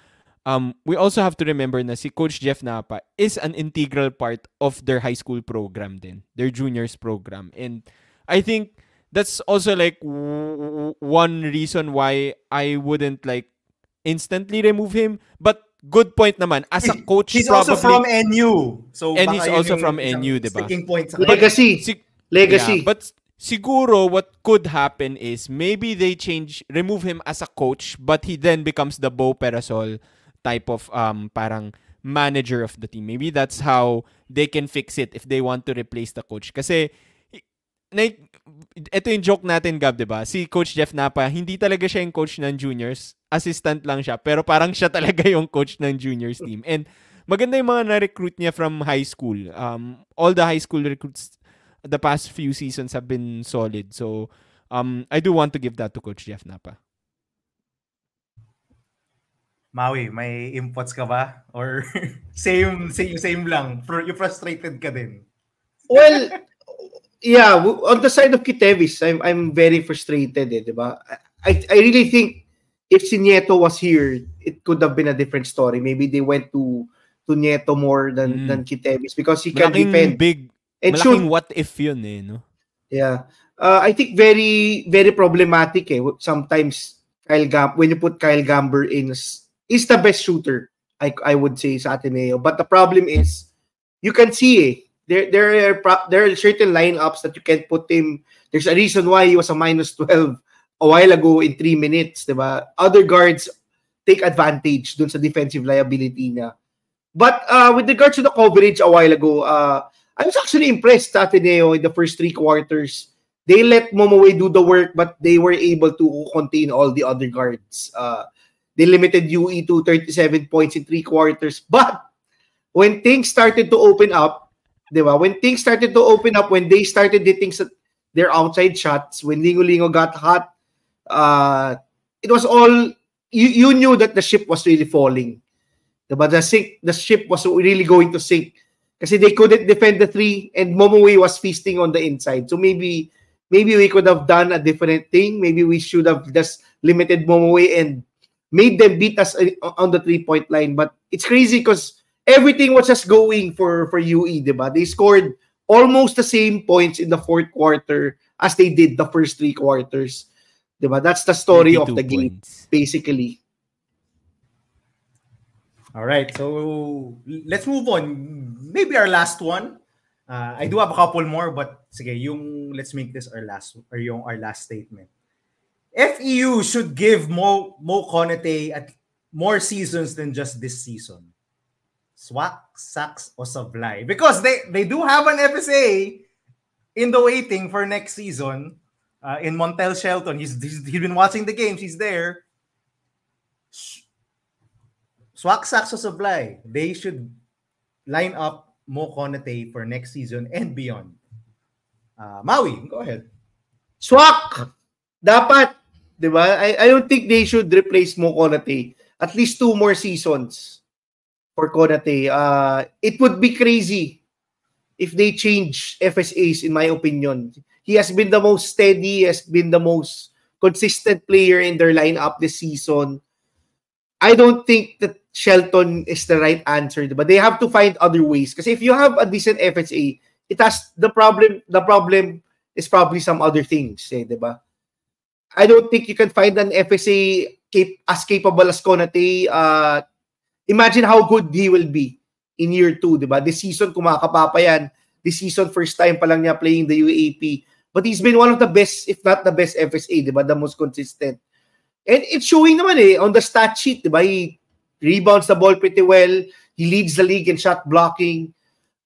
A: We also have to remember na si Coach Jeff Napa is an integral part of their high school program din, their juniors program. And I think that's also like one reason why I wouldn't like instantly remove him. But good point naman. As a coach,
B: He's
A: probably,
B: also from NU. So
A: and
B: baka
A: he's
B: yun
A: also
B: yung
A: from
B: isang
A: NU, diba?
B: sticking point sa kanya.
C: Legacy. Legacy.
A: Yeah, but siguro what could happen is maybe they remove him as a coach, but he then becomes the Bo Perasol type of parang manager of the team. Maybe that's how they can fix it if they want to replace the coach. Kasi ito yung joke natin, Gab, diba? Si Coach Jeff Napa, hindi talaga siya yung coach ng juniors. Assistant lang siya. Pero parang siya talaga yung coach ng juniors team. And maganda yung mga na-recruit niya from high school. All the high school recruits the past few seasons have been solid. So, I do want to give that to Coach Jeff Napa.
B: Maui, may inputs ka ba? Or same lang? You frustrated ka din?
C: Well, yeah, on the side of Kitevis, I'm very frustrated, diba? I really think if si Nieto was here, it could have been a different story. Maybe they went to Nieto more than Kitevis because he can defend.
A: Malaking what if yun no?
C: Yeah. I think very, very problematic sometimes when you put Kyle Gamber in, is the best shooter, I would say, sa Ateneo. But the problem is, you can see there are certain lineups that you can't put him. There's a reason why he was a -12 a while ago in 3 minutes, diba? Other guards take advantage dun sa defensive liability niya. But with regards to the coverage a while ago, I was actually impressed sa Ateneo in the first 3 quarters. They let Momoe do the work, but they were able to contain all the other guards. They limited UE to 37 points in 3 quarters. But when things started to open up, diba? When things started to open up, when they started hitting their outside shots, when Lingo got hot, it was all, you knew that the ship was really falling. Diba? The ship was really going to sink. Kasi they couldn't defend the 3 and Momoe was feasting on the inside. So maybe we could have done a different thing. Maybe we should have just limited Momoe and made them beat us on the 3-point line. But it's crazy because everything was just going for UE, diba? They scored almost the same points in the 4th quarter as they did the first 3 quarters. Diba? That's the story of the game, basically.
B: All right, so let's move on. Maybe our last one. I do have a couple more, but sige, let's make this our last statement. FEU should give Mo Konate at more seasons than just this season. Swak, Sax, o Sablay. Because they do have an FSA in the waiting for next season in Montel Shelton. He's been watching the games. He's there. Swak, Sax, o Sablay. They should line up Mo Konate for next season and beyond. Maui, go ahead.
C: Swak! Dapat. Diba? I don't think they should replace Mo Konate. At least 2 more seasons for Konate. It would be crazy if they change FSAs, in my opinion. He has been the most steady, has been the most consistent player in their lineup this season. I don't think that Shelton is the right answer. But they have to find other ways. Because if you have a decent FSA, the problem is probably some other things. Diba? I don't think you can find an FSA as capable as Konate. Imagine how good he will be in year 2, diba? This season, kumakapapa yan. This season, first time pa lang niya playing the UAP. But he's been one of the best, if not the best FSA, diba? The most consistent. And it's showing naman on the stat sheet, diba? He rebounds the ball pretty well. He leads the league in shot blocking.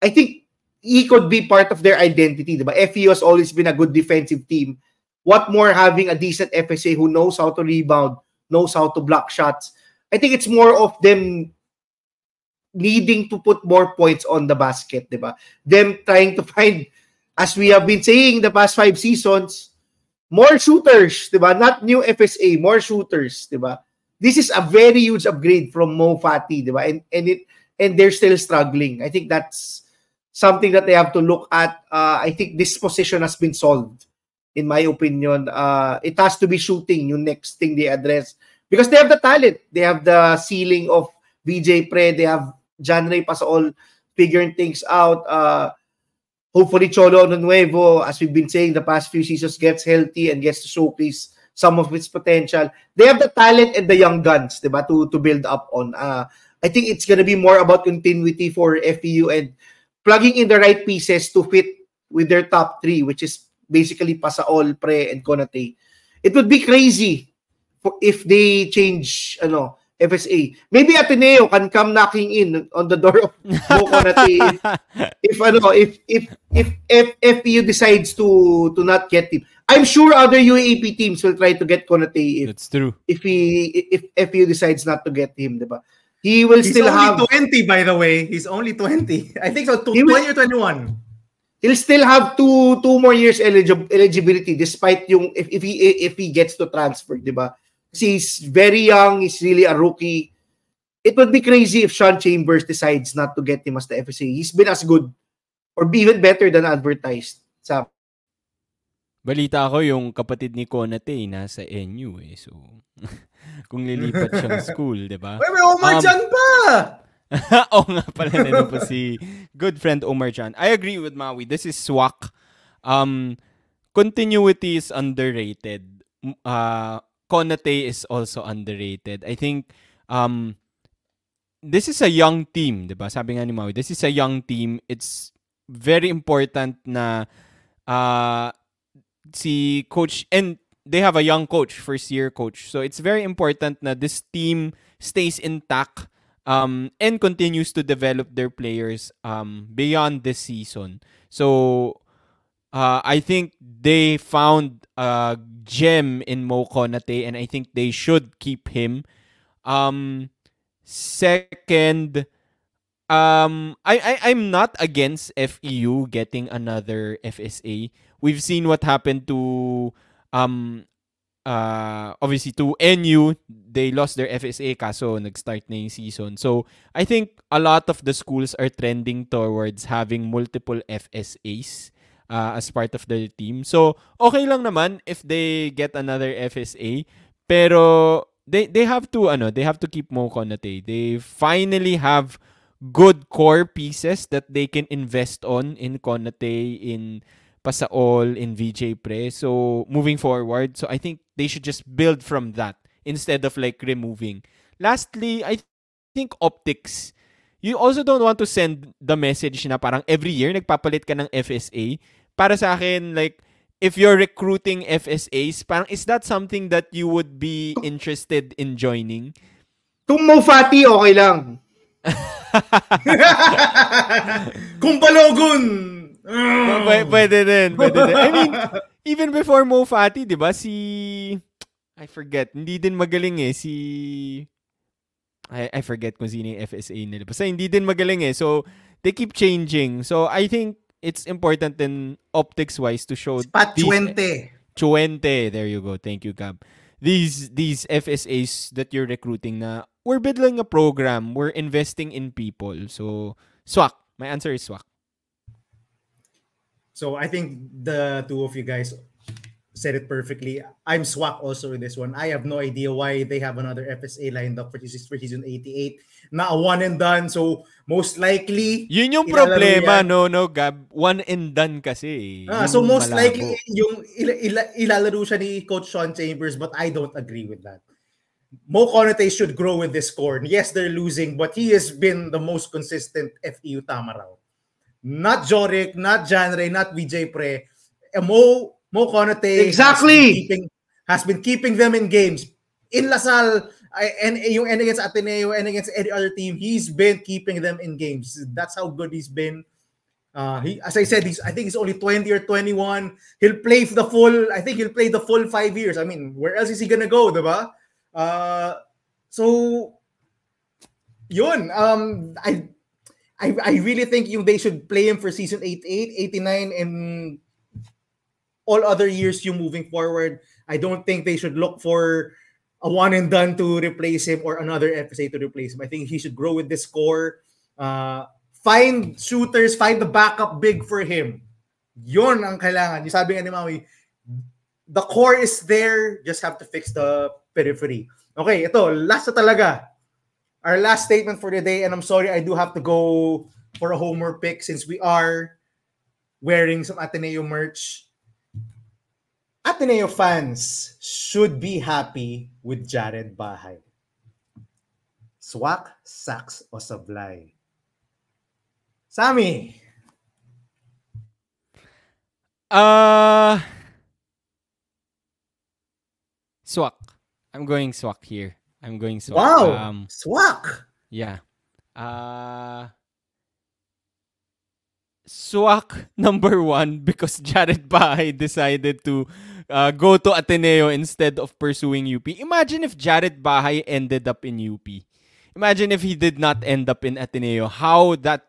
C: I think he could be part of their identity, diba? FEU has always been a good defensive team. What more having a decent FSA who knows how to rebound, knows how to block shots. I think it's more of them needing to put more points on the basket, diba? Them trying to find, as we have been saying the past 5 seasons, more shooters, diba? Not new FSA, more shooters, diba? This is a very huge upgrade from Mo Fati, diba? And they're still struggling. I think that's something that they have to look at. I think this position has been solved. In my opinion, it has to be shooting yung next thing they address. Because they have the talent. They have the ceiling of VJ Pre. They have John Ray Pasaol figuring things out. Hopefully, Cholo Nuevo, as we've been saying the past few seasons, gets healthy and gets to showcase some of its potential. They have the talent and the young guns, diba, to build up on. I think it's gonna be more about continuity for FEU and plugging in the right pieces to fit with their top three, which is basically Pasaol, Pre, and Konate. It would be crazy if they change FSA. Maybe Ateneo can come knocking in on the door of Mo Konate if FPU decides to not get him. I'm sure other UAAP teams will try to get Konate
A: That's true.
C: If FPU decides not to get him, diba? He's still
B: only 20, by the way. He's only 20. I think so. 20 or 21.
C: He'll still have two more years eligibility despite yung if he gets to transfer, diba? Kasi he's very young, he's really a rookie. It would be crazy if Sean Chambers decides not to get him as the FSA. He's been as good or even better than advertised.
A: Balita ko yung kapatid ni Konate nasa NU eh. So, kung lilipat siyang school, di ba?
B: Wait, Omar Jan pa!
A: Oo nga pala, nandun po si good friend Omar Jan. I agree with Maui. This is swak. Continuity is underrated. Konate is also underrated. I think this is a young team, diba? Sabi nga ni Maui, this is a young team. It's very important na si coach, and they have a young coach, first year coach. So it's very important na this team stays intact and continues to develop their players beyond this season. So I think they found a gem in Mo Konate, and I think they should keep him. Second, I'm not against FEU getting another FSA. We've seen what happened to obviously to NU. They lost their FSA kaso nag-start na yung season. So I think a lot of the schools are trending towards having multiple FSAs as part of their team. So okay lang naman if they get another FSA, pero they have to keep Mo Konate. They finally have good core pieces that they can invest on in Konate, in Pasaol, in VJ Pre. So moving forward, so I think they should just build from that instead of like removing. Lastly, I think optics. You also don't want to send the message na parang every year nagpapalit ka ng FSA. Para sa akin, like, if you're recruiting FSAs, parang is that something that you would be interested in joining?
C: Kung Mo Fati, okay lang.
B: Kung Balogun!
A: Pwede din. I mean, even before Mo Fati, di ba, I forget, hindi din magaling eh, I forget kung sino yung FSA nila. Basta hindi din magaling eh, so they keep changing. So I think it's important in optics-wise to show
B: Pat
A: Chuente. There you go. Thank you, Gab. These FSAs that you're recruiting na we're building a program, we're investing in people. So, swak. My answer is swak.
B: So I think the two of you guys said it perfectly. I'm swak also with this one. I have no idea why they have another FSA lined up for season 88. Na a one and done. So most likely,
A: yun yung problema, no, Gab. One and done kasi.
B: So most likely, yung ilalaro siya ni Coach Sean Chambers, but I don't agree with that. Mo Konate should grow with this core. Yes, they're losing, but he has been the most consistent FEU tama raw. Not Joric, not Janre, not VJ Pre. Mo Konate
C: exactly
B: has been keeping them in games. In LaSalle, and yung and against Ateneo and against any other team, he's been keeping them in games. That's how good he's been. As I said, I think he's only 20 or 21. He'll play the full 5 years. I mean, where else is he gonna go, diba? So, yun. I really think they should play him for season 88, 89, and all other years moving forward. I don't think they should look for a one and done to replace him or another FSA to replace him. I think he should grow with this core. Find shooters, find the backup big for him. Yun ang kailangan. Yung sabi nga ni Maui, the core is there, just have to fix the periphery. Okay, ito, last na talaga. Our last statement for the day, and I'm sorry, I do have to go for a homer pick since we are wearing some Ateneo merch. Ateneo fans should be happy with Jared Bahay. Swak, Sax, o Sablay? Sammy!
A: Swak. I'm going Swak here. I'm going Swak.
B: Wow! Swak!
A: Yeah. Swak number 1 because Jared Bahay decided to go to Ateneo instead of pursuing UP. Imagine if Jared Bahay ended up in UP. Imagine if he did not end up in Ateneo. How this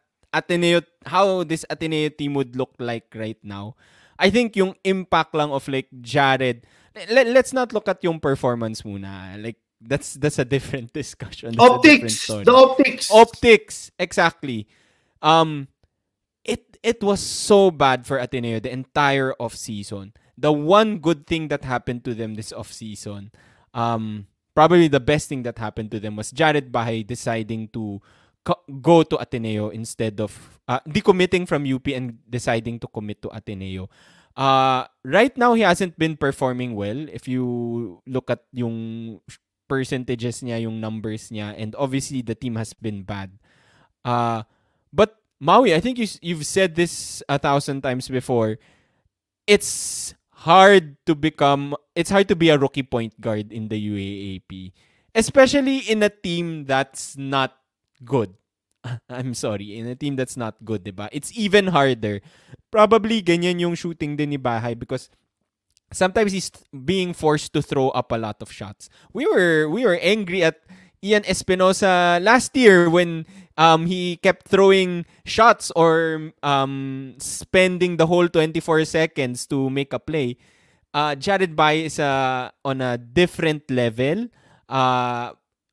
A: Ateneo team would look like right now. I think yung impact lang of like Jared. Let's not look at yung performance muna. Like that's a different discussion. That's
C: optics.
A: A different story.
C: The optics.
A: Optics, exactly. It was so bad for Ateneo the entire off-season. The one good thing that happened to them this off-season, probably the best thing that happened to them was Jared Bahay deciding to go to Ateneo instead of decommitting from UP and deciding to commit to Ateneo. Right now, he hasn't been performing well. If you look at yung percentages niya, yung numbers niya, and obviously the team has been bad. But Maui, I think you've said this 1,000 times before. It's hard to be a rookie point guard in the UAAP, especially in a team that's not good. I'm sorry, in a team that's not good, diba? It's even harder. Probably ganyan yung shooting din ni Bahay because sometimes he's being forced to throw up a lot of shots. We were angry at Ian Espinosa last year when he kept throwing shots or spending the whole 24 seconds to make a play. Jared Bahay is on a different level.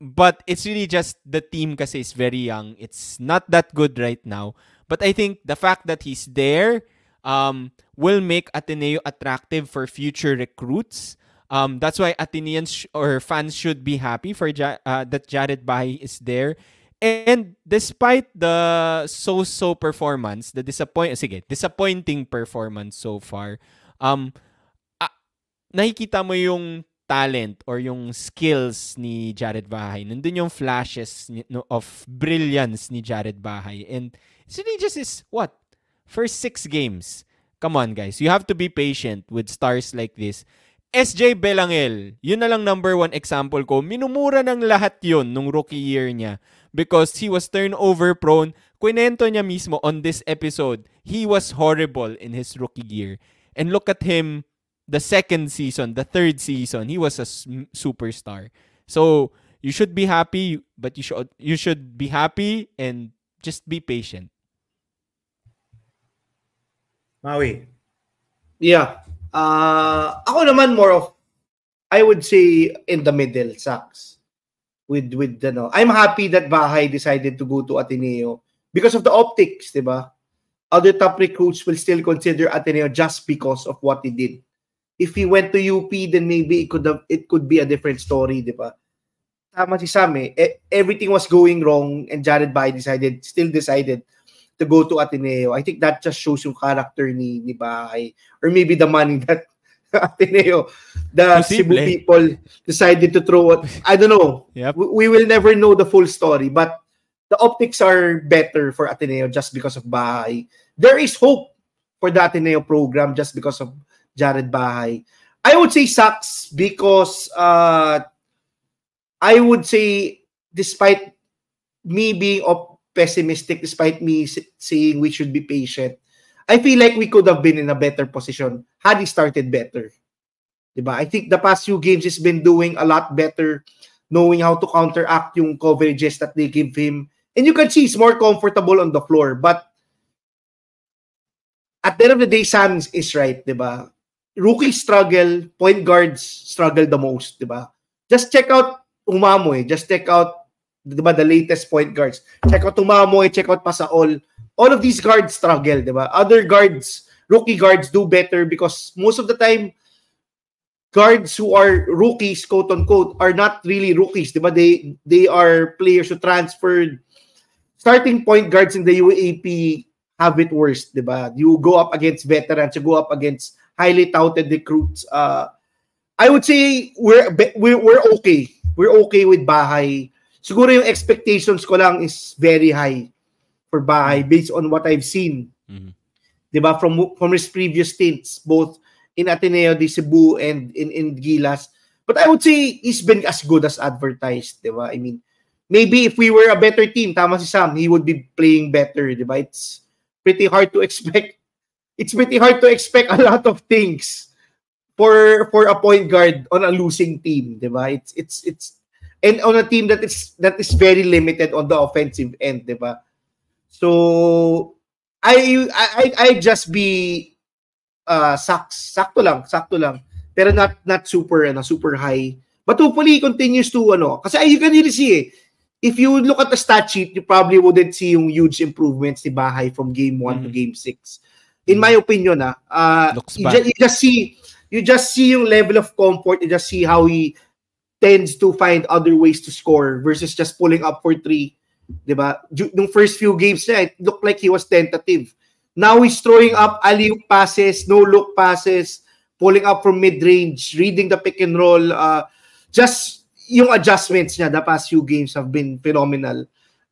A: But it's really just the team kasi is very young. It's not that good right now. But I think the fact that he's there will make Ateneo attractive for future recruits. That's why Ateneans or fans should be happy for that Jared Bahay is there. And despite the so-so performance, the disappointing performance so far, nakikita mo yung talent or yung skills ni Jared Bahay. Nandun yung flashes of brilliance ni Jared Bahay. And it's really just his, first 6 games. Come on, guys. You have to be patient with stars like this. SJ Belangel, yun na lang number 1 example ko. Minumura ng lahat yun nung rookie year niya because he was turnover prone. Kwento niya mismo on this episode, he was horrible in his rookie year. And look at him the second season, the third season, he was a superstar. So you should be happy, but you should be happy and just be patient.
B: Maui.
C: Yeah. Ako naman more of, I would say in the middle, Sax. With I'm happy that Bahay decided to go to Ateneo because of the optics, diba? Other top recruits will still consider Ateneo just because of what he did. If he went to UP, then maybe it could be a different story, di ba? Tama si Sam eh. Everything was going wrong and Jared Bahay still decided to go to Ateneo. I think that just shows yung character ni Bahay. Or maybe the money that Ateneo, the Cebu people decided to throw it. I don't know.
A: Yep.
C: We will never know the full story, but the optics are better for Ateneo just because of Bahay. There is hope for the Ateneo program just because of Jared Bahay. I would say Sax because I would say despite me being pessimistic, despite me saying we should be patient, I feel like we could have been in a better position had he started better. Diba? I think the past few games he's been doing a lot better, knowing how to counteract yung coverages that they give him. And you can see he's more comfortable on the floor. But at the end of the day, Sam is right, diba? Rookies struggle, point guards struggle the most, diba? Just check out Umamoy, just check out diba, the latest point guards. Check out Umamoy, check out Pasaol. All of these guards struggle, diba? Other guards, rookie guards do better because most of the time, guards who are rookies, quote unquote, are not really rookies, diba? They are players who transferred. Starting point guards in the UAP have it worse, diba? You go up against veterans, you go up against highly touted recruits. I would say we're okay. We're okay with Bahay. Siguro yung expectations ko lang is very high for Bahay based on what I've seen.
A: Mhm.
C: Diba? From his previous stints, both in Ateneo de Cebu and in Gilas. But I would say he's been as good as advertised. Diba? I mean, maybe if we were a better team, tama si Sam, he would be playing better. Diba? It's pretty hard to expect. It's pretty hard to expect a lot of things for a point guard on a losing team. Diba? It's and on a team that is very limited on the offensive end. Diba? So I just be sakto lang pero not super high, but hopefully he continues to kasi you can really see if you look at the stat sheet, you probably wouldn't see yung huge improvements ni Bahay from game 1 to game 6 in my opinion. You just see yung level of comfort, you just see how he tends to find other ways to score versus just pulling up for 3, diba? Nung first few games niya, it looked like he was tentative. Now he's throwing up alley-oop passes, no-look passes, pulling up from mid-range, reading the pick and roll. Just yung adjustments niya the past few games have been phenomenal.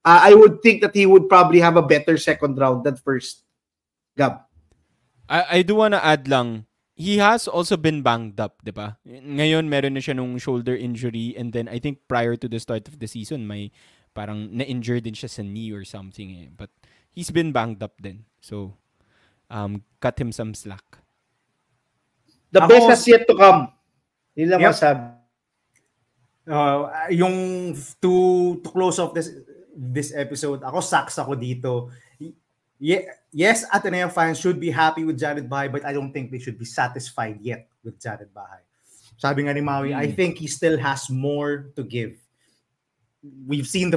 C: I would think that he would probably have a better second round than first. Gab.
A: I do wanna add lang, he has also been banged up, di ba? Ngayon, meron na siya nung shoulder injury, and then I think prior to the start of the season, may parang na-injure din siya sa knee or something eh. But he's been banged up din. So, cut him some slack.
C: The best has yet to come. Yun lang masabi.
B: Yung to close off this episode, sucks ako dito. Yes, Ateneo fans should be happy with Jared Bahay, but I don't think they should be satisfied yet with Jared Bahay. Sabi nga ni Maui, I think he still has more to give. We've seen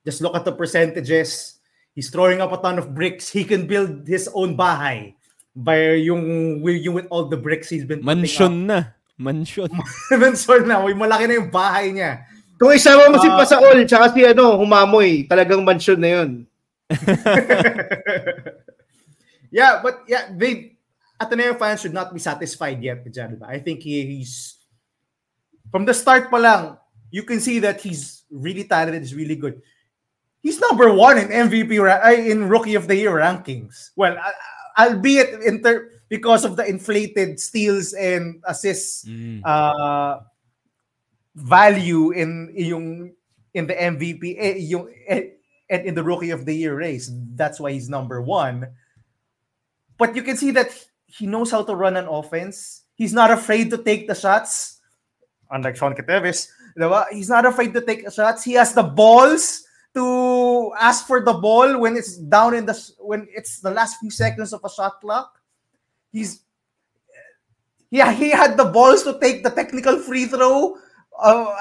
B: just look at the percentages. He's throwing up a ton of bricks. He can build his own bahay by yung with all the bricks he's been
A: Mansion na. Mansion.
B: Mansion na. Malaki na yung bahay niya.
C: Kung isama mo si Pasaol tsaka si Humamoy, talagang mansion na yun.
B: Yeah, but Ateneo fans should not be satisfied yet with Jared Bahay. I think he's from the start pa lang, you can see that he's really talented, he's really good. He's number 1 in MVP in Rookie of the Year rankings. Well, albeit because of the inflated steals and assists value in the MVP and in the Rookie of the Year race. That's why he's number 1. But you can see that he knows how to run an offense. He's not afraid to take the shots. Unlike Sean Ketevis, he's not afraid to take shots. He has the balls to ask for the ball when it's down when it's the last few seconds of a shot clock. He had the balls to take the technical free throw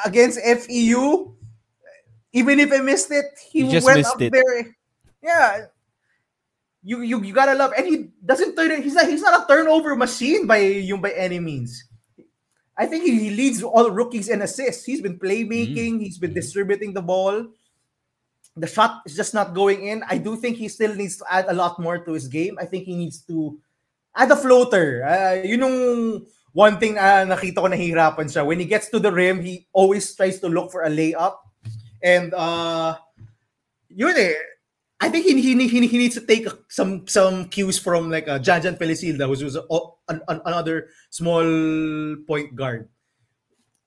B: against FEU. Even if he missed it, he went up there. Yeah. You gotta love, and he doesn't turn it. He's not a turnover machine by any means. I think he leads all rookies in assists. He's been playmaking. He's been distributing the ball. The shot is just not going in. I do think he still needs to add a lot more to his game. I think he needs to add a floater. Yun yung one thing nakita ko nahihirapan siya. When he gets to the rim, he always tries to look for a layup. And yun eh. I think he needs to take some cues from like Janjan Felicilda, who was another small point guard.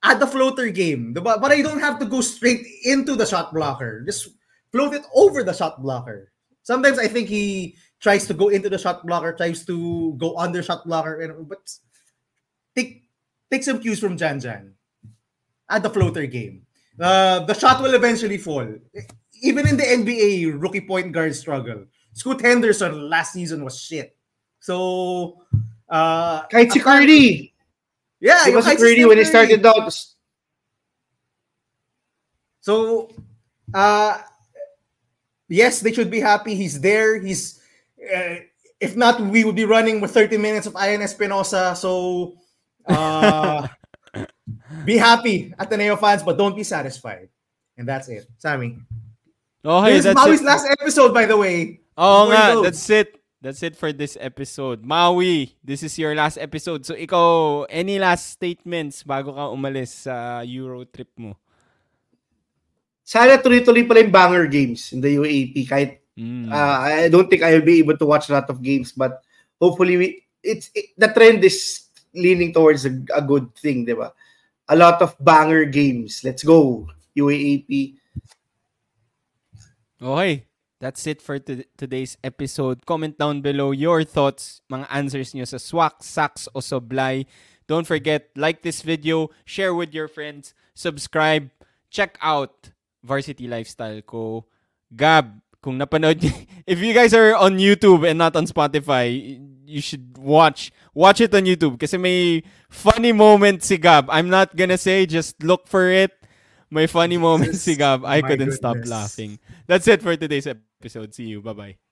B: Add the floater game. But I don't have to go straight into the shot blocker. Just float it over the shot blocker. Sometimes I think he tries to go into the shot blocker, tries to go under shot blocker, but take some cues from Janjan. Add the floater game. The shot will eventually fall. Even in the NBA, rookie point guards struggle. Scoot Henderson last season was shit. So,
C: kahit si Curry.
B: Yeah,
C: it was Curry when he started out.
B: So, yes, they should be happy. He's there. He's if not, we would be running with 30 minutes of Ian Espinosa. So, be happy, Ateneo fans, but don't be satisfied. And that's it. Sammy.
A: Oh, hey,
B: this is Maui's last episode, by the way.
A: Oh nga, that's it. That's it for this episode. Maui, this is your last episode. So ikaw, any last statements bago ka umalis sa Euro trip mo?
C: Sana tuloy-tuloy pala yung banger games in the UAP. Kahit I don't think I'll be able to watch a lot of games, but hopefully the trend is leaning towards a good thing, di ba? A lot of banger games. Let's go, UAAP.
A: Okay. That's it for today's episode. Comment down below your thoughts, mga answers nyo sa swak, saks, o soblay. Don't forget, like this video, share with your friends, subscribe, check out Varsity Lifestyle ko. Gab, kung napanood if you guys are on YouTube and not on Spotify, you should watch it on YouTube kasi may funny moment si Gab. I'm not gonna say, just look for it. May funny moment si Gab. I couldn't stop laughing. That's it for today's episode. See you. Bye-bye.